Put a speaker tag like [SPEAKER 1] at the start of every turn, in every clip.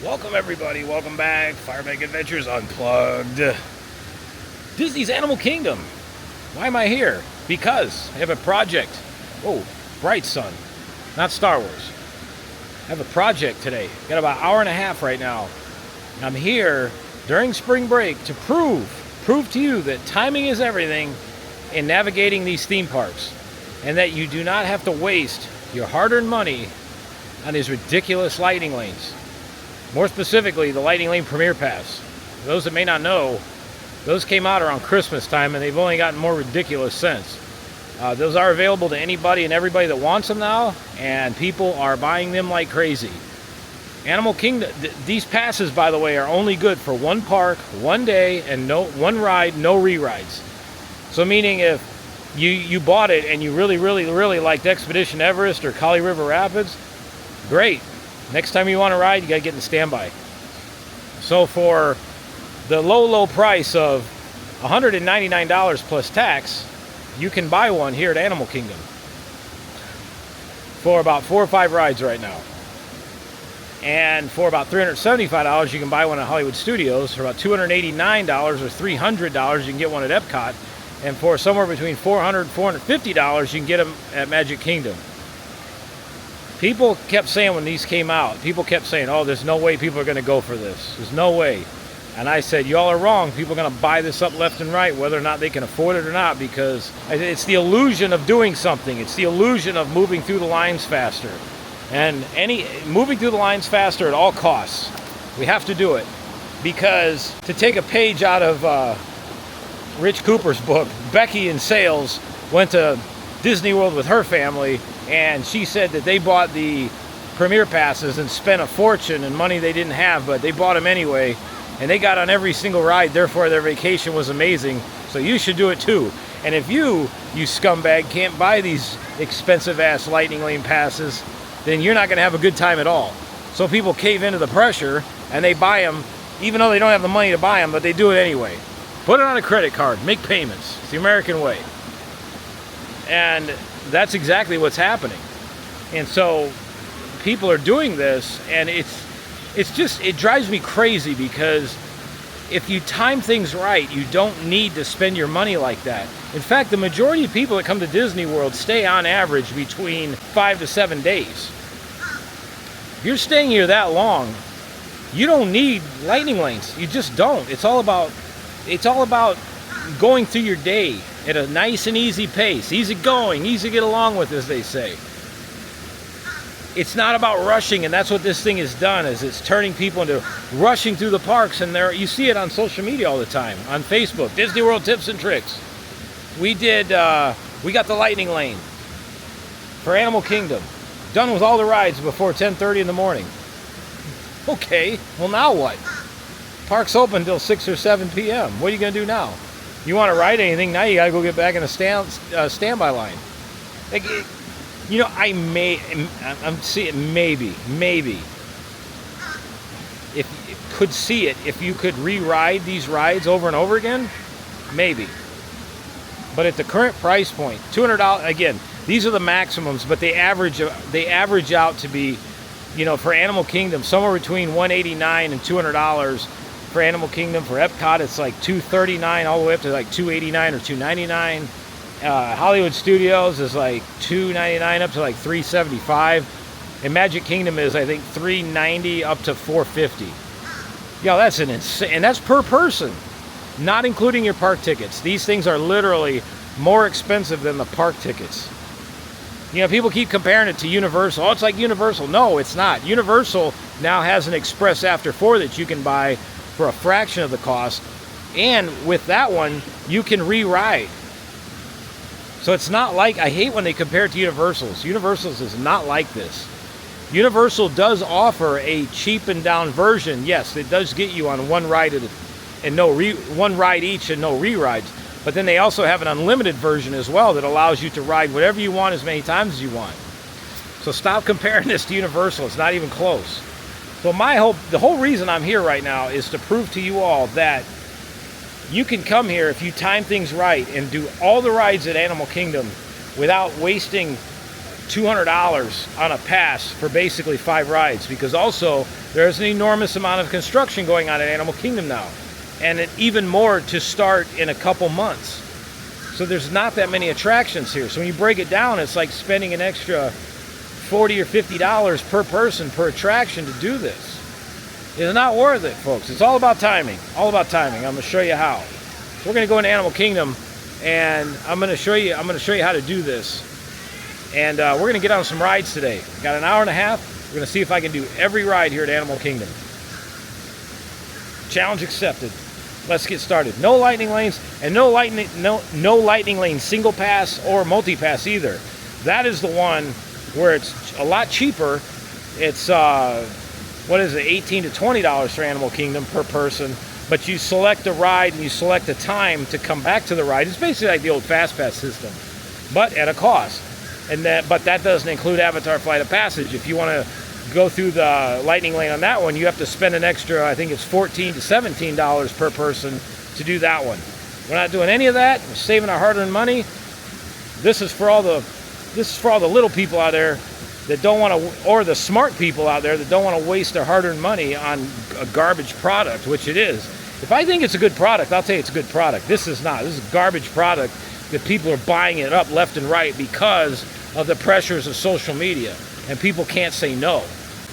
[SPEAKER 1] Welcome everybody, welcome back. Firebank Adventures Unplugged. Disney's Animal Kingdom. Why am I here? Because I have a project. Oh, Bright Sun, not Star Wars. I have a project today. Got about an hour and a half right now. I'm here during spring break to prove to you that timing is everything in navigating these theme parks, and that you do not have to waste your hard-earned money on these ridiculous lightning lanes. More specifically, the Lightning Lane Premier Pass. For those that may not know, those came out around Christmas time, and they've only gotten more ridiculous since. Those are available to anybody and everybody that wants them now, and people are buying them like crazy. Animal Kingdom, these passes, by the way, are only good for one park, one day, and one ride, no re-rides. So meaning if you bought it and you really liked Expedition Everest or Kali River Rapids, great. Next time you want to ride, you got to get in standby. So for the low price of $199 plus tax, you can buy one here at Animal Kingdom for about 4 or 5 rides right now. And for about $375, you can buy one at Hollywood Studios. For about $289 or $300, you can get one at Epcot. And for somewhere between $400 and $450, you can get them at Magic Kingdom. People kept saying when these came out, people kept saying, oh, there's no way people are going to go for this. There's no way. And I said, y'all are wrong. People are going to buy this up left and right, whether or not they can afford it or not, because it's the illusion of doing something. It's the illusion of moving through the lines faster. And moving through the lines faster at all costs. We have to do it. Because to take a page out of Rich Cooper's book, Becky in sales went to Disney World with her family, and she said that they bought the Premier Passes and spent a fortune and money they didn't have, but they bought them anyway, and they got on every single ride. Therefore, their vacation was amazing. So you should do it too. And if you scumbag, can't buy these expensive-ass Lightning Lane passes, then you're not going to have a good time at all. So people cave into the pressure, and they buy them, even though they don't have the money to buy them, but they do it anyway. Put it on a credit card. Make payments. It's the American way. And that's exactly what's happening. And so people are doing this, and it drives me crazy, because if you time things right, you don't need to spend your money like that. In fact, the majority of people that come to Disney World stay on average between 5 to 7 days. If you're staying here that long, you don't need lightning lanes. You just don't. It's all about going through your day at a nice and easy pace. Easy going, easy to get along with, as they say. It's not about rushing, and that's what this thing has done, is it's turning people into rushing through the parks. And you see it on social media all the time, on Facebook, Disney World Tips and Tricks. We got the Lightning Lane for Animal Kingdom, done with all the rides before 10:30 in the morning. Okay, well now what? Park's open until 6 or 7 p.m. What are you going to do now? You want to ride anything, now you got to go get back in a standby line. Like, I'm seeing maybe, if you could see it, if you could re-ride these rides over and over again, maybe. But at the current price point, $200, again, these are the maximums, but they average out to be, for Animal Kingdom, somewhere between $189 and $200. For Animal Kingdom, for Epcot, it's like $239 all the way up to like $289 or $299. Hollywood Studios is like $299 up to like $375. And Magic Kingdom is, I think, $390 up to $450. Yeah, that's an insane, and that's per person, not including your park tickets. These things are literally more expensive than the park tickets. People keep comparing it to Universal. Oh, it's like Universal. No, it's not. Universal now has an Express After 4 that you can buy for a fraction of the cost, and with that one you can re-ride. So it's not like, I hate when they compare it to Universal's. Universal's is not like this. Universal does offer a cheapened down version. Yes, it does get you on one ride one ride each and no re-rides. But then they also have an unlimited version as well that allows you to ride whatever you want as many times as you want. So stop comparing this to Universal. It's not even close. So the whole reason I'm here right now is to prove to you all that you can come here if you time things right and do all the rides at Animal Kingdom without wasting $200 on a pass for basically 5 rides, because also There's an enormous amount of construction going on at Animal Kingdom now, and even more to start in a couple months. So there's not that many attractions here. So when you break it down, it's like spending an extra $40 or $50 per person per attraction to do this. It's not worth it, folks. It's all about timing. All about timing. I'm going to show you how. So we're going to go into Animal Kingdom, and I'm going to show you how to do this. And we're going to get on some rides today. Got an hour and a half. We're going to see if I can do every ride here at Animal Kingdom. Challenge accepted. Let's get started. No lightning lanes, and no lightning lane single pass or multi-pass either. That is the one where it's a lot cheaper. It's what is it, $18 to $20 for Animal Kingdom per person, but you select a ride and you select a time to come back to the ride. It's basically like the old Fast Pass system, but at a cost. But that doesn't include Avatar Flight of Passage. If you want to go through the lightning lane on that one, you have to spend an extra, I think it's $14 to $17 per person to do that one. We're not doing any of that. We're saving our hard-earned money. This is for all the little people out there that don't want to, or the smart people out there that don't want to waste their hard-earned money on a garbage product, which it is. If I think it's a good product, I'll tell you it's a good product. This is not. This is a garbage product that people are buying it up left and right because of the pressures of social media, and people can't say no.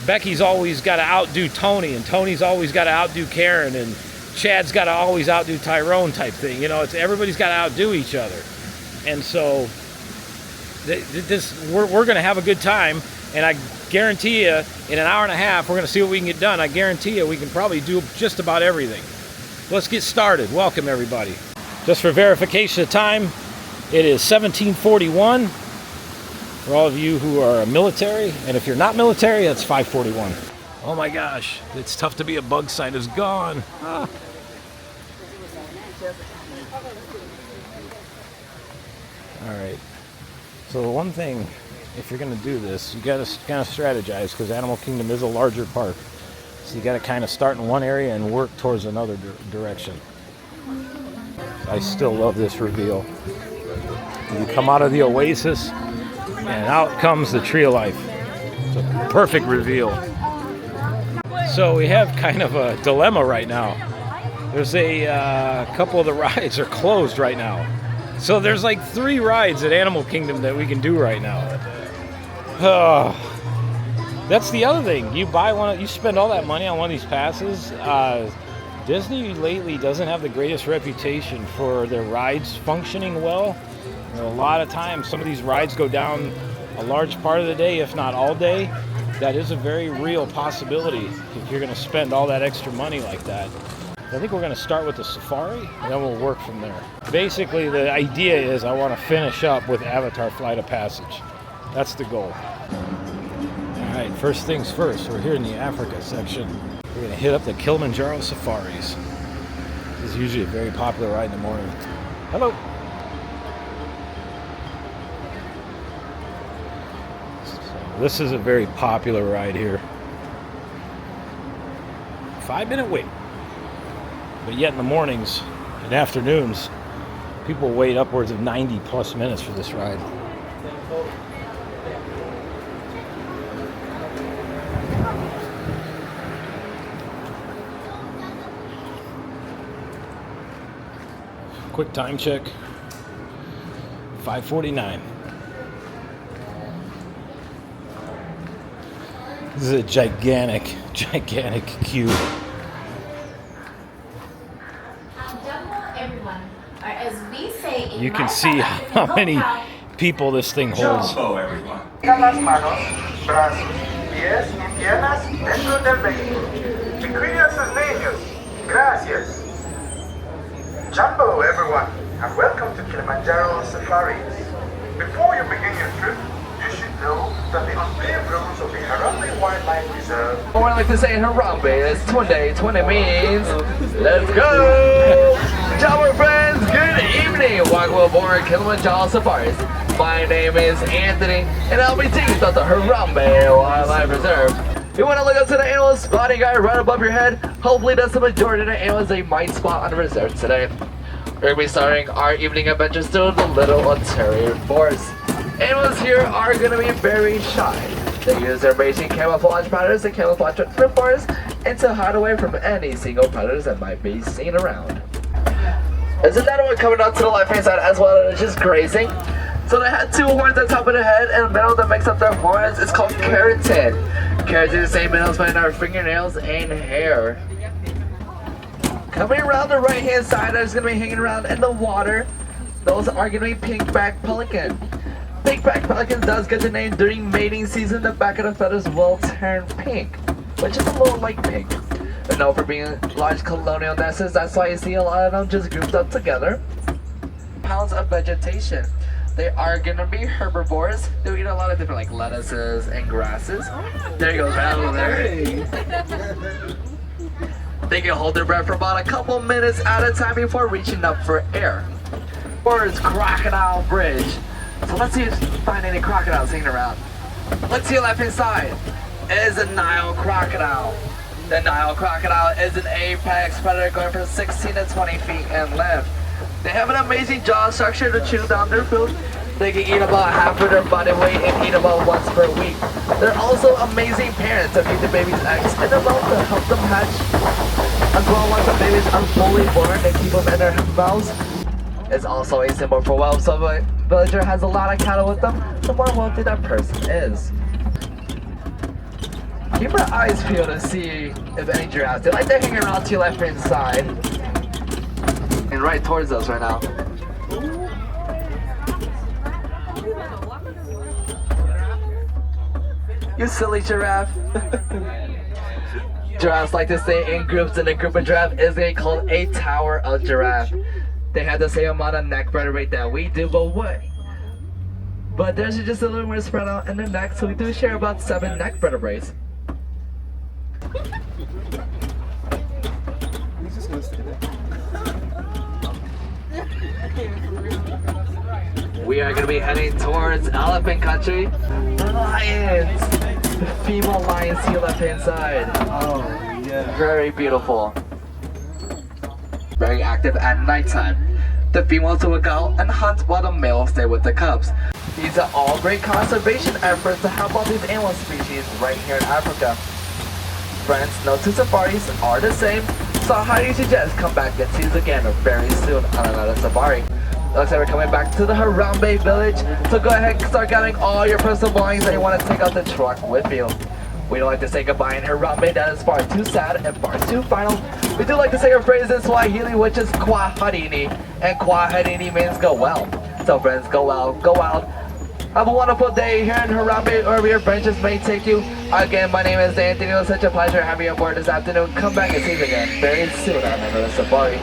[SPEAKER 1] Becky's always got to outdo Tony, and Tony's always got to outdo Karen, and Chad's got to always outdo Tyrone type thing. You know, everybody's got to outdo each other. And so we're going to have a good time, and I guarantee you in an hour and a half we're going to see what we can get done. I guarantee you we can probably do just about everything. Let's get started. Welcome everybody. Just for verification of time, it is 1741 for all of you who are military, and if you're not military, that's 541. Oh my gosh, it's tough to be a bug sign is gone. Ah. All right. So the one thing, if you're going to do this, you got to kind of strategize, because Animal Kingdom is a larger park. So you got to kind of start in one area and work towards another direction. I still love this reveal. You come out of the Oasis, and out comes the Tree of Life. It's a perfect reveal. So we have kind of a dilemma right now. There's a couple of the rides are closed right now. So there's like 3 rides at Animal Kingdom that we can do right now. That's the other thing. You buy one, you spend all that money on one of these passes. Disney lately doesn't have the greatest reputation for their rides functioning well. You know, a lot of times some of these rides go down a large part of the day, if not all day. That is a very real possibility if you're going to spend all that extra money like that. I think we're going to start with the safari, and then we'll work from there. Basically, the idea is I want to finish up with Avatar Flight of Passage. That's the goal. All right, first things first, we're here in the Africa section. We're going to hit up the Kilimanjaro Safaris. This is usually a very popular ride in the morning. Hello. So this is a very popular ride here. 5-minute wait. But yet in the mornings and afternoons, people wait upwards of 90 plus minutes for this ride. Quick time check, 5:49. This is a gigantic queue. You can see how many people this thing holds.
[SPEAKER 2] Jumbo, everyone. Las manos, brazos, pies y piernas dentro del vehículo. Y cuiden a sus niños. Gracias. Jumbo, everyone, and welcome to Kilimanjaro Safaris. Before you begin your trip, you should know that the unpaved roads of the Harambe Wildlife Reserve.
[SPEAKER 3] Or I like to say Harambe, it's 20 means let's go! Jumbo friends, good evening! Welcome aboard Kilimanjaro Safaris. My name is Anthony, and I'll be taking you to the Harambe Wildlife Reserve. You want to look up to the animals spotting guy right above your head? Hopefully that's the majority of the animals they might spot on the reserve today. We're going to be starting our evening adventures through the Little Ontario Forest. Animals here are going to be very shy. They use their amazing camouflage patterns and camouflage trip bars and to hide away from any single predators that might be seen around. There's another one coming up to the left-hand side as well, it's just grazing. So they had two horns on top of the head and the middle that makes up their horns. It's called keratin. Keratin is the same minerals found in our fingernails and hair. Coming around the right-hand side, there's going to be hanging around in the water. Those are going to be pink-backed pelican. Pink-backed pelican does get the name during mating season. The back of the feathers will turn pink, which is a little like pink. They're known for being large colonial nests. That's why you see a lot of them just grouped up together. Pounds of vegetation. They are gonna be herbivores. They eat a lot of different like lettuces and grasses. There he goes right over there. They can hold their breath for about a couple minutes at a time before reaching up for air. Birds, Crocodile Bridge. So let's see if we find any crocodiles hanging around. Let's see left hand side. It is a Nile crocodile. The Nile crocodile is an apex predator going from 16 to 20 feet in length. They have an amazing jaw structure to chew down their food. They can eat about half of their body weight and eat about once per week. They're also amazing parents to feed the babies eggs in their mouth to help them hatch. As well, once the babies are fully born, they keep them in their mouths. It's also a symbol for wealth, so if a villager has a lot of cattle with them, the more wealthy that person is. Keep your eyes peeled to see if any giraffes. They like to hang around to your left hand side. And right towards us right now. You silly giraffe. Giraffes like to stay in groups, and a group of giraffe is called a tower of giraffe. They have the same amount of neck vertebrae that we do, but theirs are just a little more spread out in their neck, so we do share about 7 neck vertebrae. We are going to be heading towards elephant country. Lions! The female lions see left hand side.
[SPEAKER 4] Oh, yeah.
[SPEAKER 3] Very beautiful. Very active at nighttime. The females will go out and hunt while the males stay with the cubs. These are all great conservation efforts to help out these animal species right here in Africa. Friends, no two safaris are the same, so I highly suggest come back and see us again very soon on another safari. Looks like we're coming back to the Harambe village, so go ahead and start gathering all your personal belongings that you want to take out the truck with you. We don't like to say goodbye in Harambe, that is far too sad and far too final. We do like to say a phrase in Swahili, which is Kwaherini, and Kwaherini means go well. So friends, go well, go wild. Have a wonderful day here in Harambe, or your branches may take you. Again, my name is Anthony. It was such a pleasure having you aboard this afternoon. Come back and see us again very soon on another safari.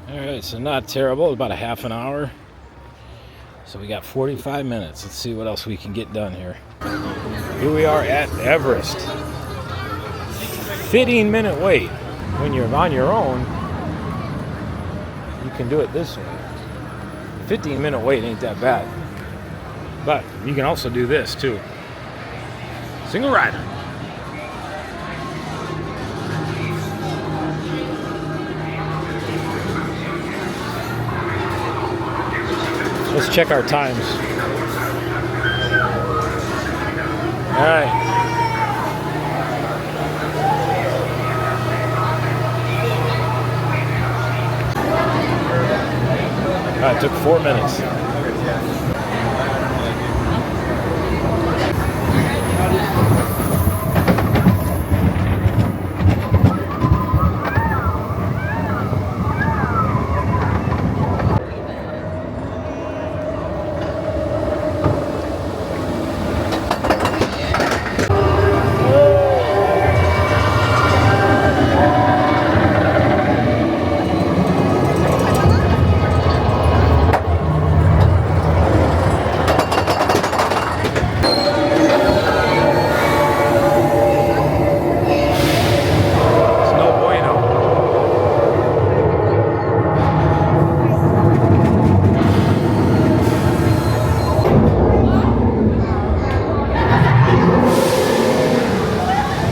[SPEAKER 1] Alright, so not terrible, about a half an hour. So we got 45 minutes. Let's see what else we can get done here. Here we are at Everest. 15-minute wait. When you're on your own, you can do it this way. 15-minute wait ain't that bad. But you can also do this too. Single rider. Let's check our times. All right. It took 4 minutes.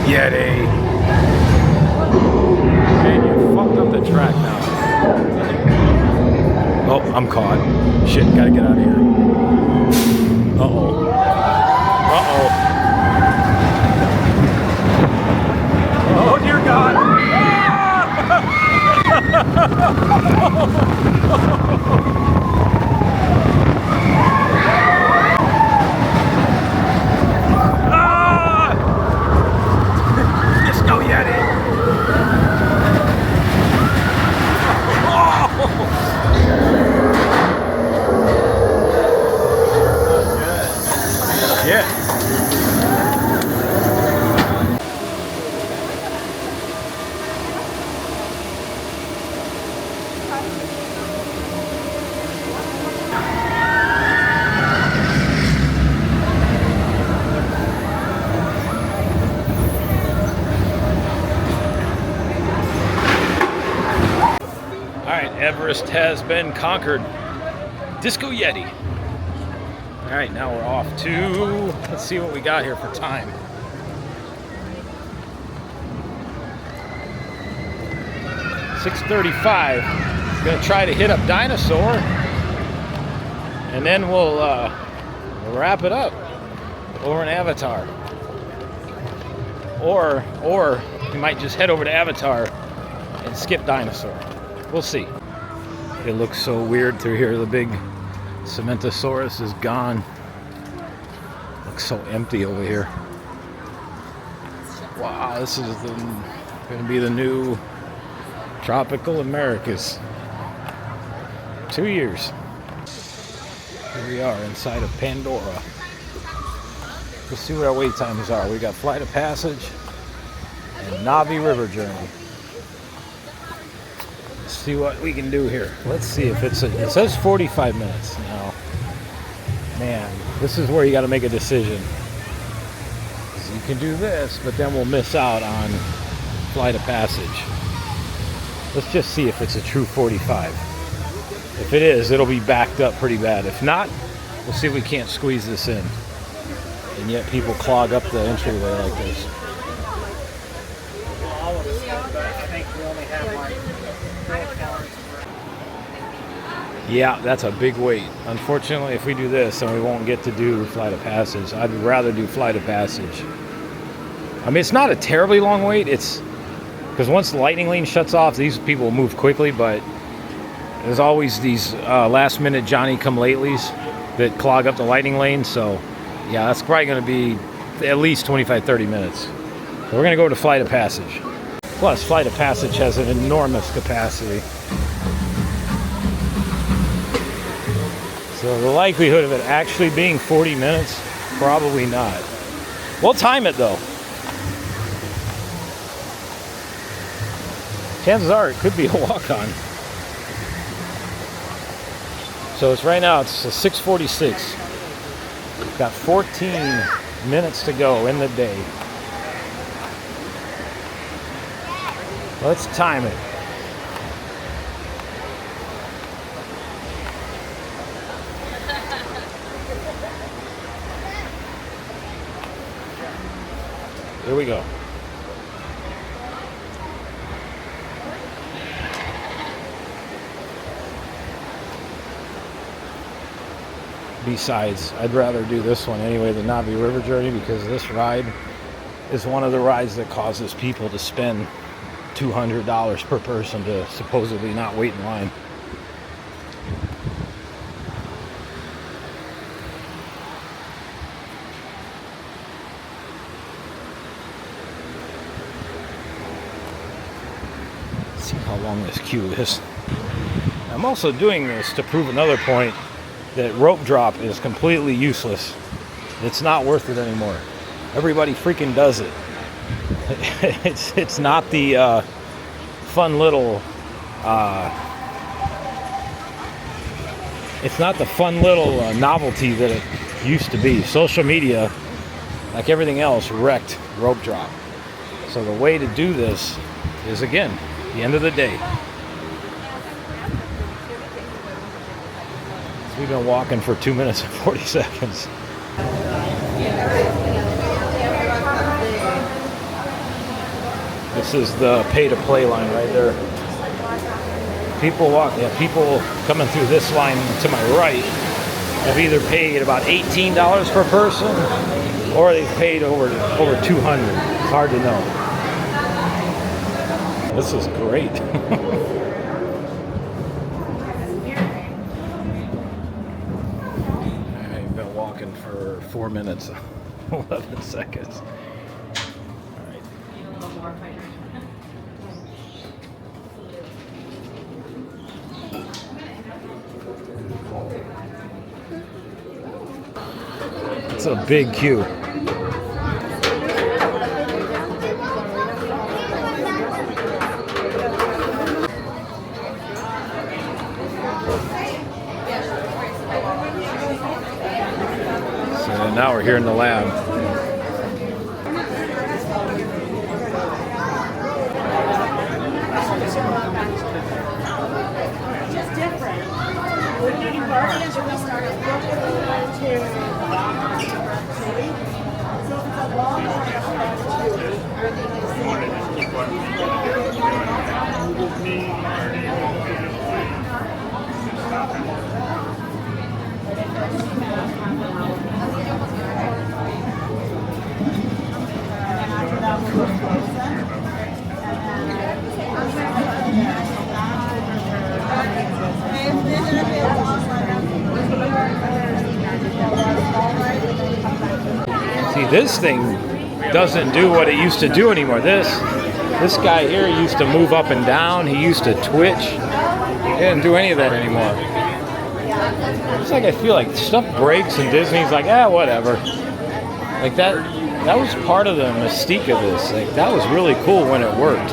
[SPEAKER 1] Yeti. Man, you fucked up the track now. Oh, I'm caught. Shit, gotta get out of here. Uh-oh. Uh-oh. Oh, dear God. Ah! Disco Yeti. Yeah. All right, Everest has been conquered. Disco Yeti. All right, now we're off to, let's see what we got here for time. 6:35. Gonna try to hit up Dinosaur, and then we'll wrap it up over in Avatar. Or we might just head over to Avatar and skip Dinosaur. We'll see. It looks so weird through here. The big Cementosaurus is gone. Looks so empty over here. Wow, this is going to be the new Tropical Americas. 2 years. Here we are inside of Pandora. Let's see what our wait times are. We got Flight of Passage and Na'vi River Journey. Let's see what we can do here. Let's see if it says 45 minutes now. Man, this is where you got to make a decision. So you can do this, but then we'll miss out on Flight of Passage. Let's just see if it's a true 45. If it is, it'll be backed up pretty bad. If not, we'll see if we can't squeeze this in. And yet people clog up the entryway like this. Yeah, that's a big wait. Unfortunately, if we do this, then we won't get to do Flight of Passage. I'd rather do Flight of Passage. I mean, it's not a terribly long wait. It's because once the lightning lane shuts off, these people move quickly, but there's always these last-minute Johnny-come-latelys that clog up the lightning lane. So, yeah, that's probably going to be at least 25, 30 minutes. So we're going to go to Flight of Passage. Plus, Flight of Passage has an enormous capacity. So the likelihood of it actually being 40 minutes, probably not. We'll time it though. Chances are it could be a walk-on. So it's right now, it's 6:46. We've got 14 minutes to go in the day. Let's time it. Here we go. Besides, I'd rather do this one anyway, the Na'vi River Journey, because this ride is one of the rides that causes people to spend $200 per person to supposedly not wait in line. See how long this queue is. I'm also doing this to prove another point, that rope drop is completely useless. It's not worth it anymore. Everybody freaking does it. It's not the fun little it's not the fun little novelty that it used to be. Social media, like everything else, wrecked rope drop. So the way to do this is, again, the end of the day. We've been walking for 2 minutes and 40 seconds. This is the pay-to-play line right there. People coming through this line to my right have either paid about $18 per person, or they've paid over 200. It's hard to know. This is great. I've been walking for 4 minutes, 11 seconds. All right. It's a big queue. So now we're here in the lab.
[SPEAKER 4] Just different. We started
[SPEAKER 1] See, this thing doesn't do what it used to do anymore. This guy here used to move up and down. He used to twitch. He didn't do any of that anymore. It's like I feel like stuff breaks and Disney's like, whatever. Like that was part of the mystique of this. Like that was really cool when it worked.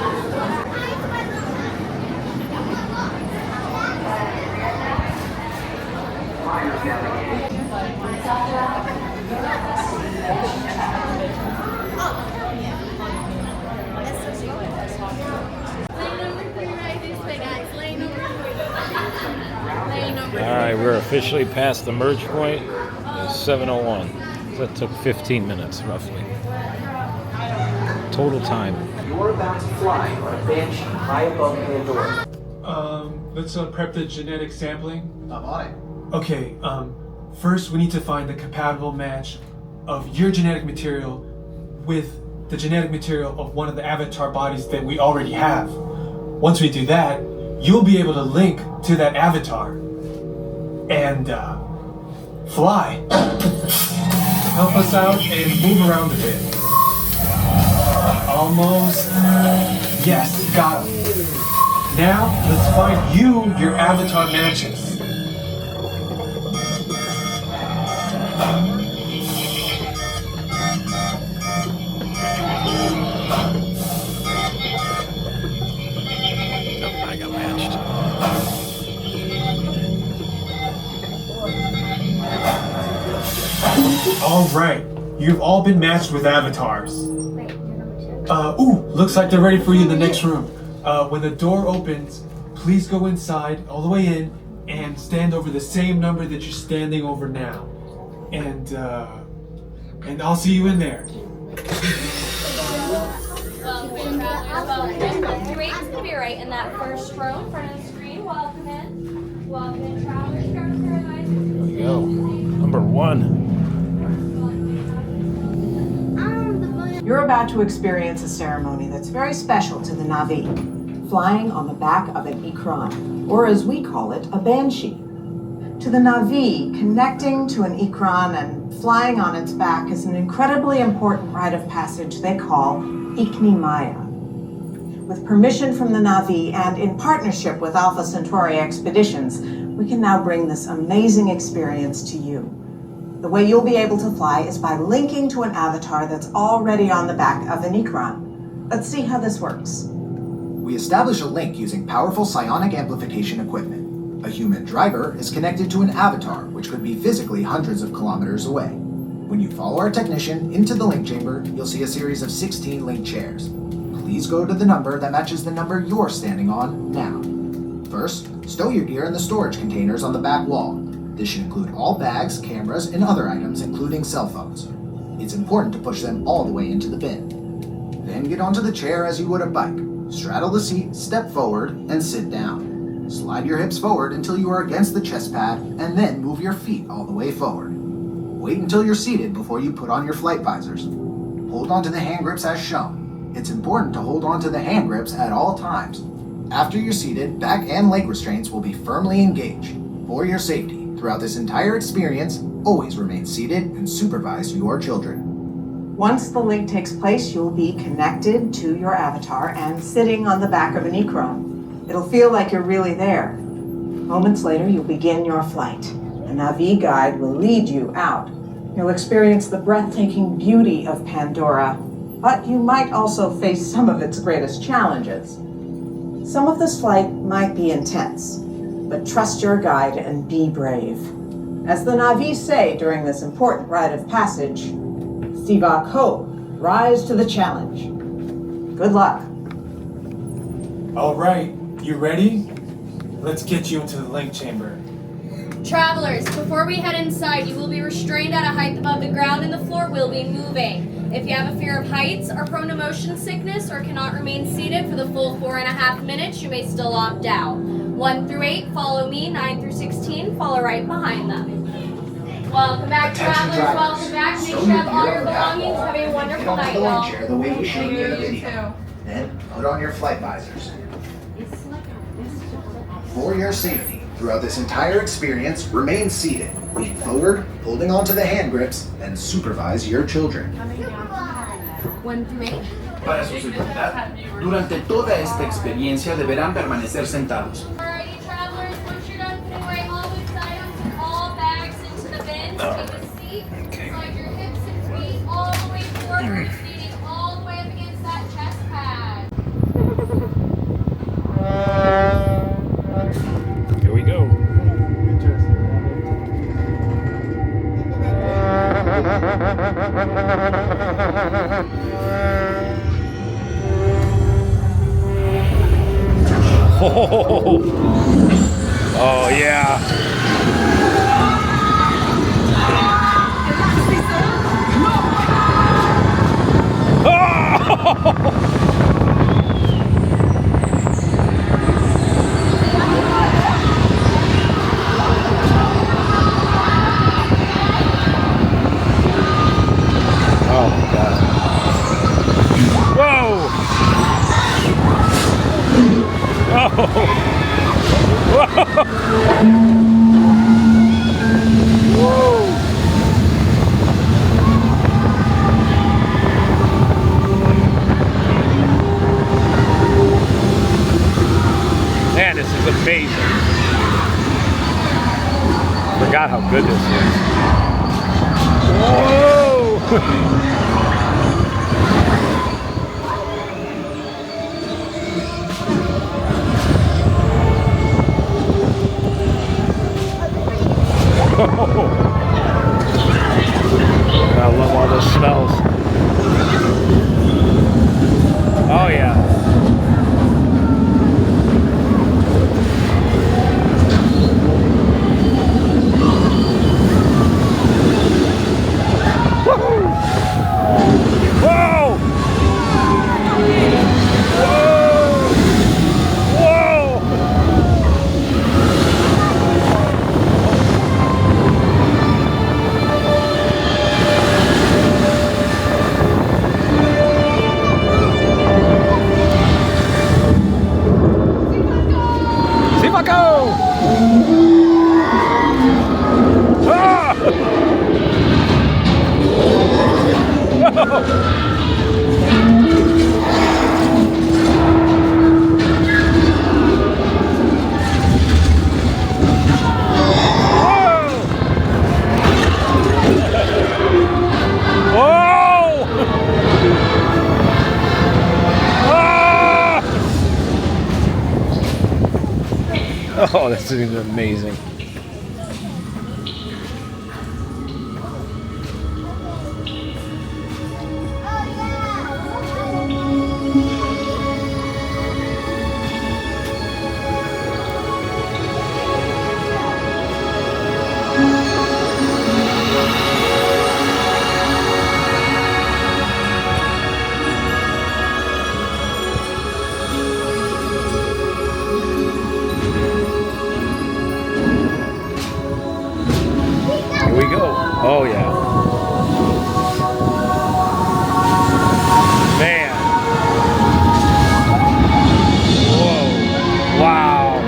[SPEAKER 1] Alright, we're officially past the merge point. It's 7:01. So that took 15 minutes roughly. Total time.
[SPEAKER 5] You're about to fly on a Banshee high above Pandora.
[SPEAKER 6] Let's prep the genetic sampling.
[SPEAKER 5] I'm on it.
[SPEAKER 6] Okay, first we need to find the compatible match of your genetic material with the genetic material of one of the avatar bodies that we already have. Once we do that, you'll be able to link to that avatar and fly. Help us out and move around a bit. Almost. Yes, got him. Now, let's find your avatar matches.
[SPEAKER 1] I got matched.
[SPEAKER 6] All right, you've all been matched with avatars. Looks like they're ready for you in the next room. When the door opens, please go inside, all the way in, and stand over the same number that you're standing over now. And I'll see you in there.
[SPEAKER 7] Welcome, travelers. Your rate's gonna be right in that first row in front of the screen. Welcome in. Welcome in, travelers. Grab a pair of eyes.
[SPEAKER 1] Here we go. Number 1.
[SPEAKER 8] You're about to experience a ceremony that's very special to the Na'vi, flying on the back of an Ikran, or as we call it, a Banshee. To the Na'vi, connecting to an Ikran and flying on its back is an incredibly important rite of passage they call Ikni Maya. With permission from the Na'vi and in partnership with Alpha Centauri Expeditions, we can now bring this amazing experience to you. The way you'll be able to fly is by linking to an avatar that's already on the back of an Ikran. Let's see how this works.
[SPEAKER 9] We establish a link using powerful psionic amplification equipment. A human driver is connected to an avatar, which could be physically hundreds of kilometers away. When you follow our technician into the link chamber, you'll see a series of 16 link chairs. Please go to the number that matches the number you're standing on now. First, stow your gear in the storage containers on the back wall. This should include all bags, cameras, and other items, including cell phones. It's important to push them all the way into the bin. Then get onto the chair as you would a bike. Straddle the seat, step forward, and sit down. Slide your hips forward until you are against the chest pad, and then move your feet all the way forward. Wait until you're seated before you put on your flight visors. Hold on to the hand grips as shown. It's important to hold on to the hand grips at all times. After you're seated, back and leg restraints will be firmly engaged. For your safety, throughout this entire experience, always remain seated and supervise your children.
[SPEAKER 8] Once the link takes place, you'll be connected to your avatar and sitting on the back of an Ikron. It'll feel like you're really there. Moments later, you'll begin your flight. A Na'vi guide will lead you out. You'll experience the breathtaking beauty of Pandora, but you might also face some of its greatest challenges. Some of this flight might be intense, but trust your guide and be brave. As the Na'vi say during this important rite of passage, Sivak Ho, rise to the challenge. Good luck.
[SPEAKER 6] All right, you ready? Let's get you into the link chamber.
[SPEAKER 7] Travelers, before we head inside, you will be restrained at a height above the ground and the floor will be moving. If you have a fear of heights, are prone to motion sickness, or cannot remain seated for the full 4.5 minutes, you may still opt out. 1 through 8, follow me. 9 through 16, follow right behind them. Welcome back,
[SPEAKER 9] Attention
[SPEAKER 7] travelers.
[SPEAKER 9] drivers.
[SPEAKER 7] Welcome back. Make
[SPEAKER 9] Stow
[SPEAKER 7] sure you have
[SPEAKER 9] your
[SPEAKER 7] all
[SPEAKER 9] gear
[SPEAKER 7] your
[SPEAKER 9] on the
[SPEAKER 7] belongings.
[SPEAKER 9] catwalk.
[SPEAKER 7] Have a
[SPEAKER 9] Get
[SPEAKER 7] wonderful
[SPEAKER 9] onto
[SPEAKER 7] night,
[SPEAKER 9] the lawn
[SPEAKER 7] y'all.
[SPEAKER 9] chair the way we showed you in the
[SPEAKER 7] You
[SPEAKER 9] video.
[SPEAKER 7] too.
[SPEAKER 9] Then put on your flight visors. For your safety, throughout this entire experience, remain seated. Lean forward, holding onto the hand grips, and supervise your children.
[SPEAKER 7] 1 through 8.
[SPEAKER 10] Para su seguridad, durante toda esta experiencia deberán permanecer sentados.
[SPEAKER 7] Alrighty, travelers, once you're done putting away all loose items and all bags into the bin, take a seat. Slide your hips and feet all the way forward, leaning all the way up against that chest pad.
[SPEAKER 1] Here we go. Oh yeah. Oh my God. Whoa! Man, this is amazing. Forgot how good this is. Whoa! I love all those smells. Oh yeah. Whoa! Whoa! Sipaco! Ah! Whoa! Ah! Oh, this is amazing. Oh yeah. Man. Whoa. Wow.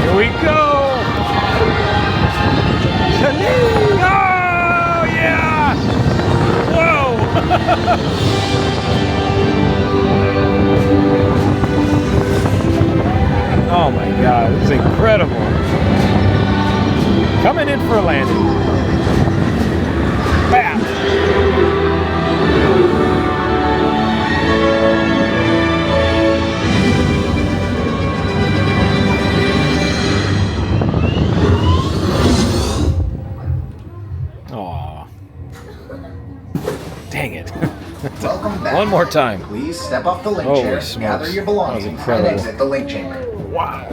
[SPEAKER 1] Here we go! Oh yeah! Whoa! Oh my God, it's incredible. Coming in for a landing. Bam! Aw. Dang it.
[SPEAKER 9] Welcome back.
[SPEAKER 1] One more time.
[SPEAKER 9] Please step off the link
[SPEAKER 1] Holy
[SPEAKER 9] chair,
[SPEAKER 1] smokes.
[SPEAKER 9] gather your
[SPEAKER 1] That was
[SPEAKER 9] belongings, and
[SPEAKER 1] incredible.
[SPEAKER 9] exit the link chamber.
[SPEAKER 1] Wow.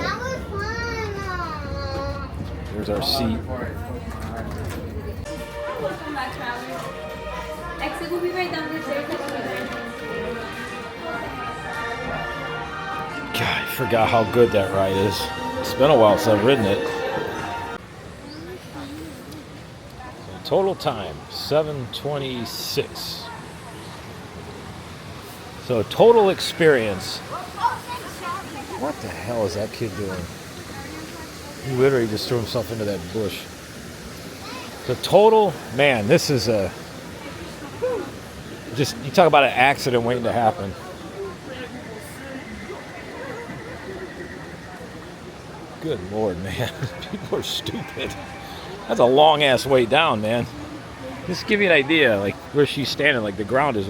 [SPEAKER 1] There's our seat.
[SPEAKER 7] Welcome back, travelers. Exit will be right down this way.
[SPEAKER 1] God, I forgot how good that ride is. It's been a while since I've ridden it. So total time, 7:26. So total experience. What the hell is that kid doing? He literally just threw himself into that bush. The total, man, this is a, just, you talk about an accident waiting to happen. Good Lord, man. People are stupid. That's a long ass way down, man. Just to give you an idea, like where she's standing, like the ground is,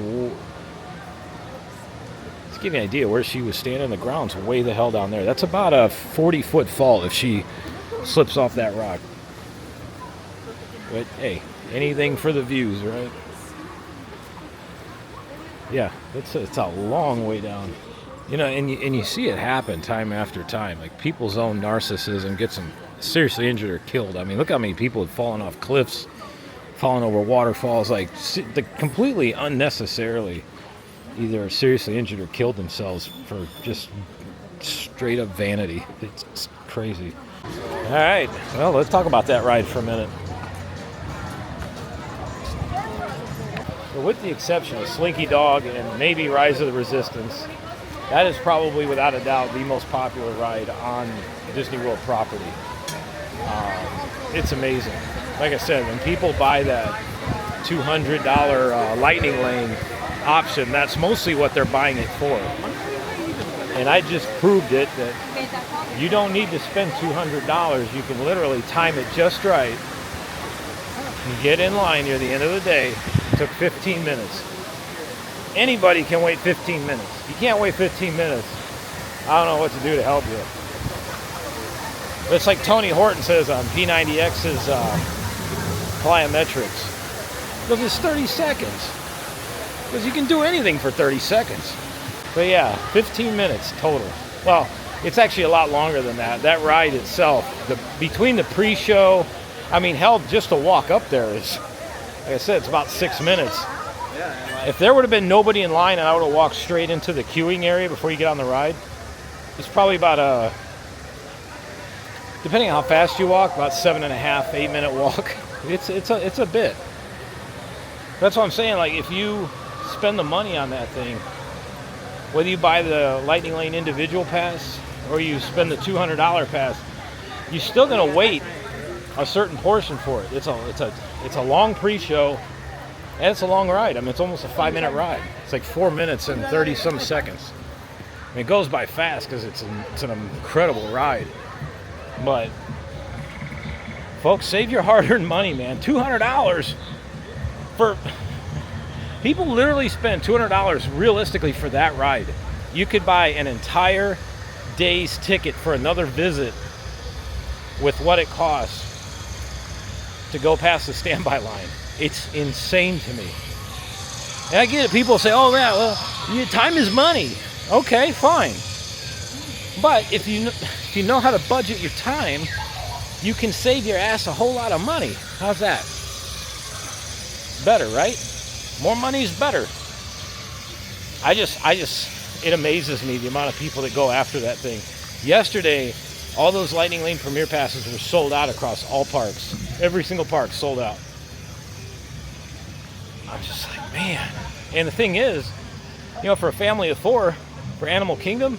[SPEAKER 1] just give you an idea where she was standing, the ground's way the hell down there. That's about a 40-foot fall if she slips off that rock. But hey, anything for the views, right? Yeah, it's a long way down. You know, and you see it happen time after time. Like people's own narcissism gets them seriously injured or killed. I mean, look how many people have fallen off cliffs, fallen over waterfalls, like completely unnecessarily either seriously injured or killed themselves for just straight up vanity. It's crazy. All right, well, let's talk about that ride for a minute. So with the exception of Slinky Dog and maybe Rise of the Resistance, that is probably without a doubt the most popular ride on Disney World property. It's amazing. Like I said, when people buy that $200 Lightning Lane option, that's mostly what they're buying it for. And I just proved it that you don't need to spend $200. You can literally time it just right. You get in line near the end of the day. It took 15 minutes. Anybody can wait 15 minutes. If you can't wait 15 minutes, I don't know what to do to help you. But it's like Tony Horton says on P90X's Plyometrics. Because it's 30 seconds. Because you can do anything for 30 seconds. But yeah, 15 minutes total. Well, it's actually a lot longer than that. That ride itself, between the pre-show, I mean, hell, just to walk up there is, like I said, it's about 6 minutes. If there would have been nobody in line and I would have walked straight into the queuing area before you get on the ride, it's probably about depending on how fast you walk, about 7.5, 8 minute walk. It's a bit. That's what I'm saying. Like if you spend the money on that thing, whether you buy the Lightning Lane individual pass or you spend the $200 pass, you're still gonna wait a certain portion for it. It's a long pre-show. And it's a long ride. I mean, it's almost a 5-minute ride. It's like 4 minutes and 30-some seconds. I mean, it goes by fast because it's an incredible ride. But, folks, save your hard-earned money, man. $200 for People literally spend $200 realistically for that ride. You could buy an entire day's ticket for another visit with what it costs to go past the standby line. It's insane to me. And I get it. People say, oh, yeah, well, time is money. Okay, fine. But if you know how to budget your time, you can save your ass a whole lot of money. How's that? Better, right? More money is better. It amazes me the amount of people that go after that thing. Yesterday, all those Lightning Lane Premier passes were sold out across all parks. Every single park sold out. I'm just like, man. And the thing is, for a family of 4, for Animal Kingdom,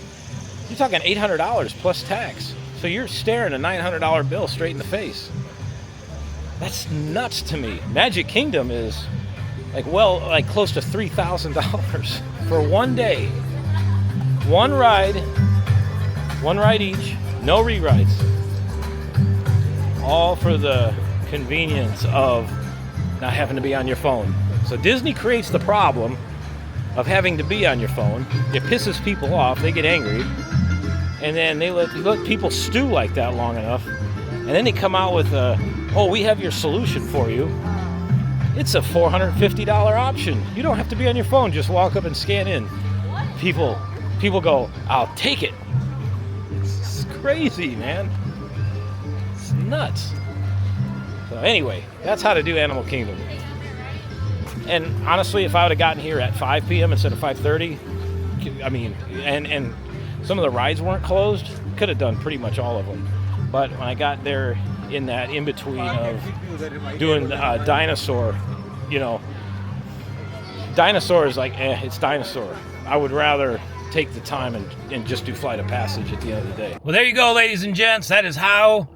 [SPEAKER 1] you're talking $800 plus tax. So you're staring a $900 bill straight in the face. That's nuts to me. Magic Kingdom is like close to $3,000 for one day. One ride each, no rewrites. All for the convenience of not having to be on your phone. So Disney creates the problem of having to be on your phone. It pisses people off, they get angry, and then they let people stew like that long enough, and then they come out with we have your solution for you. It's a $450 option. You don't have to be on your phone, just walk up and scan in. People go, I'll take it. It's crazy, man. It's nuts. So anyway, that's how to do Animal Kingdom. And honestly, if I would have gotten here at 5 p.m. instead of 5:30, and some of the rides weren't closed, could have done pretty much all of them. But when I got there in that in-between of doing Dinosaur, Dinosaur is like, it's Dinosaur. I would rather take the time and just do Flight of Passage at the end of the day. Well, there you go, ladies and gents. That is how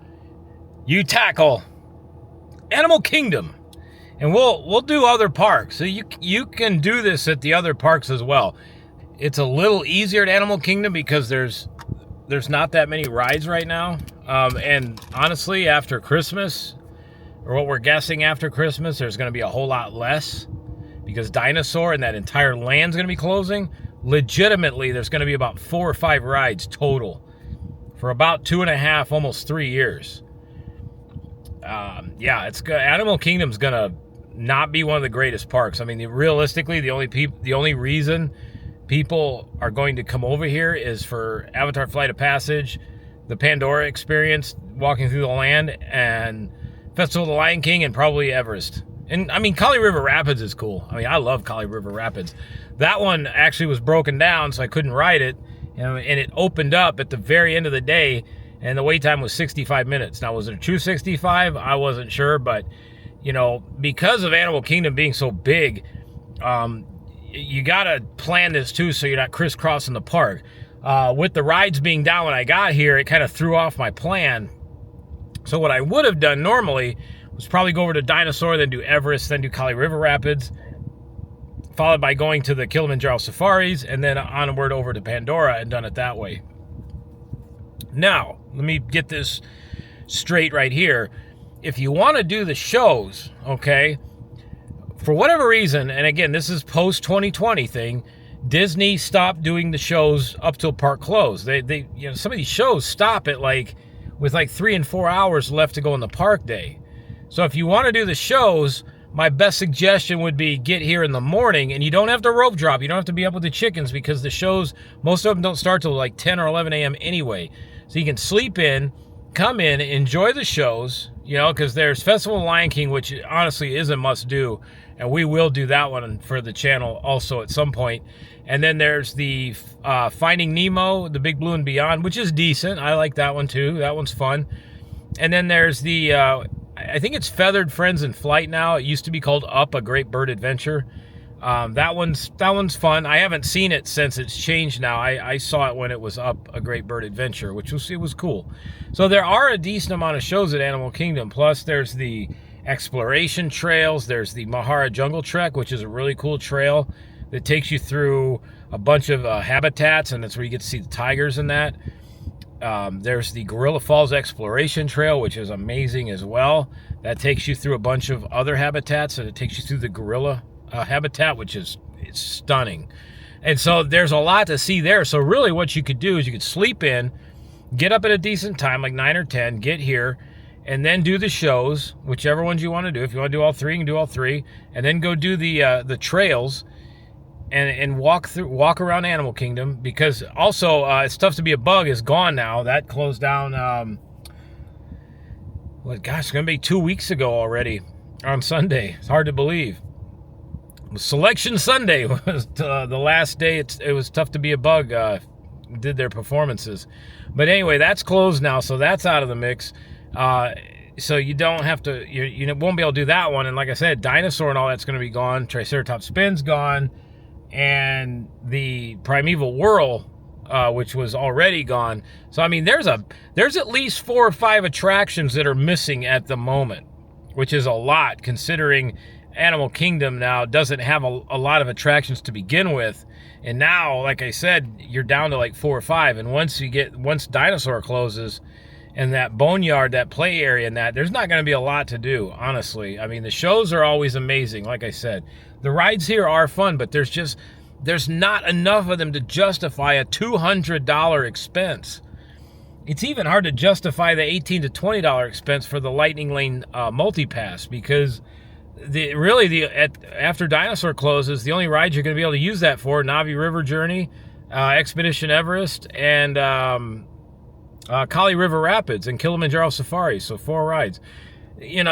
[SPEAKER 1] you tackle Animal Kingdom. And we'll do other parks. So you can do this at the other parks as well. It's a little easier at Animal Kingdom because there's not that many rides right now. And honestly, after Christmas, or what we're guessing after Christmas, there's going to be a whole lot less because Dinosaur and that entire land's going to be closing. Legitimately, there's going to be about 4 or 5 rides total for about 2.5, almost 3 years. It's good. Animal Kingdom's going to not be one of the greatest parks. I mean, realistically, the only reason people are going to come over here is for Avatar Flight of Passage, the Pandora experience, walking through the land, and Festival of the Lion King, and probably Everest. And I mean, Kali River Rapids is cool. I mean, I love Kali River Rapids. That one actually was broken down, so I couldn't ride it, and it opened up at the very end of the day, and the wait time was 65 minutes. Now, was it a true 65? I wasn't sure, but because of Animal Kingdom being so big, you gotta plan this too so you're not crisscrossing the park. With the rides being down when I got here, it kind of threw off my plan. So what I would have done normally was probably go over to Dinosaur, then do Everest, then do Kali River Rapids, followed by going to the Kilimanjaro Safaris, and then onward over to Pandora, and done it that way. Now, let me get this straight right here. If you want to do the shows, okay, for whatever reason, and again, this is post-2020 thing, Disney stopped doing the shows up till park close. They some of these shows stop at with 3 and 4 hours left to go in the park day. So if you want to do the shows, my best suggestion would be get here in the morning, and you don't have to rope drop. You don't have to be up with the chickens because the shows, most of them don't start till 10 or 11 a.m. anyway. So you can sleep in, come in, enjoy the shows, because there's Festival of the Lion King, which honestly is a must-do, and we will do that one for the channel also at some point. And then there's the Finding Nemo, The Big Blue and Beyond, which is decent. I like that one too. That one's fun. And then there's the, I think it's Feathered Friends in Flight now. It used to be called Up, A Great Bird Adventure. That one's fun. I haven't seen it since it's changed now. I saw it when it was Up, A Great Bird Adventure, which was cool. So there are a decent amount of shows at Animal Kingdom. Plus there's the exploration trails. There's the Mahara Jungle Trek, which is a really cool trail that takes you through a bunch of habitats, and that's where you get to see the tigers and that. There's the Gorilla Falls Exploration Trail, which is amazing as well. That takes you through a bunch of other habitats, and it takes you through the gorilla habitat, which is stunning. And so there's a lot to see there. So really what you could do is you could sleep in, get up at a decent time, like 9 or 10, get here, and then do the shows, whichever ones you want to do. If you want to do all three, you can do all three, and then go do the trails and walk around Animal Kingdom, because also it's tough to be a bug is gone now. That closed down it's gonna be 2 weeks ago already on Sunday. It's hard to believe. Selection Sunday was the last day. It was tough to be a bug. Did their performances, but anyway, that's closed now, so that's out of the mix. So you don't have to. You won't be able to do that one. And like I said, Dinosaur and all that's going to be gone. Triceratops Spin's gone, and the Primeval Whirl, which was already gone. So I mean, there's at least 4 or 5 attractions that are missing at the moment, which is a lot considering Animal Kingdom now doesn't have a lot of attractions to begin with, and now, like I said, you're down to like 4 or 5. And once Dinosaur closes, and that Boneyard, that play area, and there's not going to be a lot to do, honestly. I mean, the shows are always amazing, like I said. The rides here are fun, but there's not enough of them to justify a $200 expense. It's even hard to justify the $18 to $20 expense for the Lightning Lane multi-pass, because after Dinosaur closes, the only rides you're going to be able to use that for, Navi River Journey, Expedition Everest, and Kali River Rapids and Kilimanjaro Safari. So 4 rides. And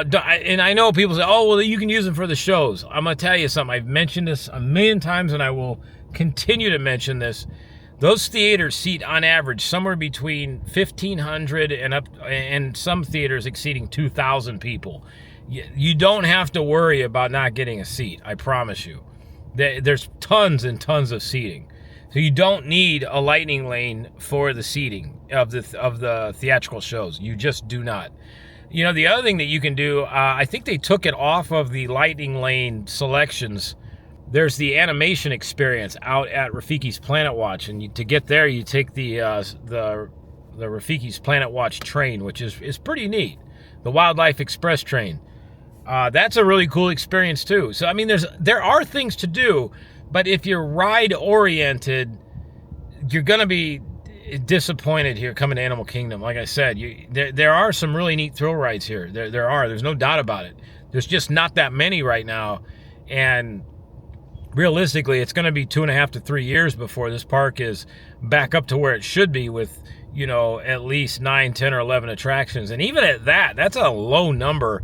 [SPEAKER 1] I know people say, oh, well, you can use them for the shows. I'm going to tell you something. I've mentioned this a million times, and I will continue to mention this. Those theaters seat on average somewhere between 1,500 and some theaters exceeding 2,000 people. You don't have to worry about not getting a seat. I promise you. There's tons and tons of seating. So you don't need a Lightning Lane for the seating of the theatrical shows. You just do not. The other thing that you can do, I think they took it off of the Lightning Lane selections. There's the animation experience out at Rafiki's Planet Watch, and to get there, you take the Rafiki's Planet Watch train, which is pretty neat. The Wildlife Express train. That's a really cool experience too. So I mean, there are things to do, but if you're ride oriented, you're gonna be disappointed here coming to Animal Kingdom. Like I said, there are some really neat thrill rides here. There's no doubt about it. There's just not that many right now, and realistically, it's going to be 2.5 to 3 years before this park is back up to where it should be with, at least 9, 10, or 11 attractions. And even at that, that's a low number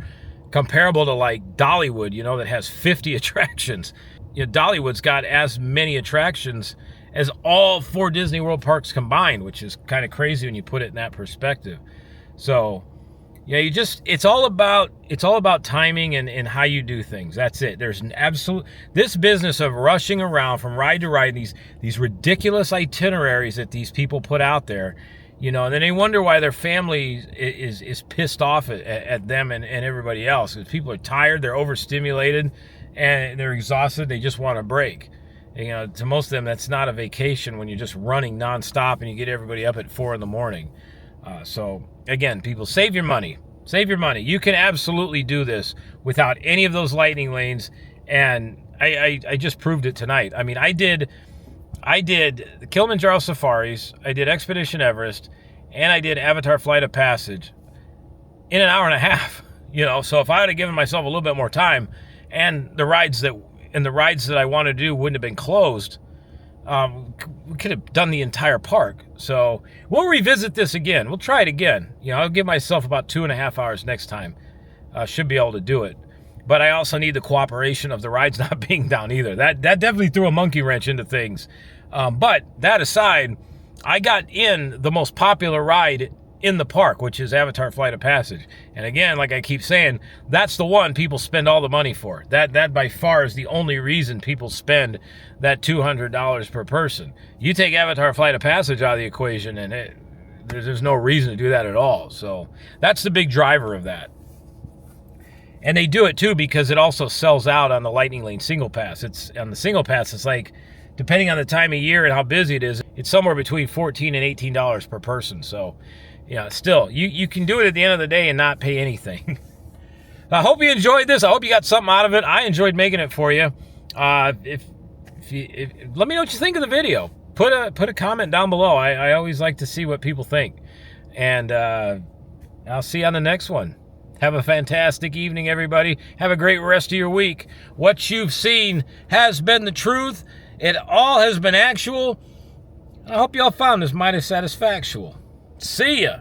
[SPEAKER 1] comparable to like Dollywood, that has 50 attractions. Dollywood's got as many attractions as all 4 Disney World parks combined, which is kind of crazy when you put it in that perspective. So, it's all about timing and how you do things. That's it. There's this business of rushing around from ride to ride, these ridiculous itineraries that these people put out there, and then they wonder why their family is pissed off at them and everybody else. Because people are tired, they're overstimulated, and they're exhausted. They just want a break. To most of them, that's not a vacation when you're just running nonstop and you get everybody up at 4 a.m. So again, people, save your money. Save your money. You can absolutely do this without any of those Lightning Lanes, and I just proved it tonight. I mean, I did the Kilimanjaro Safaris, I did Expedition Everest, and I did Avatar Flight of Passage in an hour and a half. So if I had given myself a little bit more time, and the rides that I wanted to do wouldn't have been closed, we could have done the entire park. So we'll revisit this again. We'll try it again. I'll give myself about 2.5 hours next time. Should be able to do it. But I also need the cooperation of the rides not being down either. That definitely threw a monkey wrench into things. But that aside, I got in the most popular ride in the park, which is Avatar Flight of Passage. And again, like I keep saying, that's the one people spend all the money for. That by far is the only reason people spend that $200 per person. You take Avatar Flight of Passage out of the equation, and there's no reason to do that at all. So that's the big driver of that. And they do it too because it also sells out on the Lightning Lane single pass. It's on the single pass, it's like, depending on the time of year and how busy it is, it's somewhere between $14 and $18 per person. So still, you can do it at the end of the day and not pay anything. I hope you enjoyed this. I hope you got something out of it. I enjoyed making it for you. If let me know what you think of the video. Put a comment down below. I always like to see what people think. And I'll see you on the next one. Have a fantastic evening, everybody. Have a great rest of your week. What you've seen has been the truth. It all has been actual. I hope you all found this mighty satisfactual. See ya.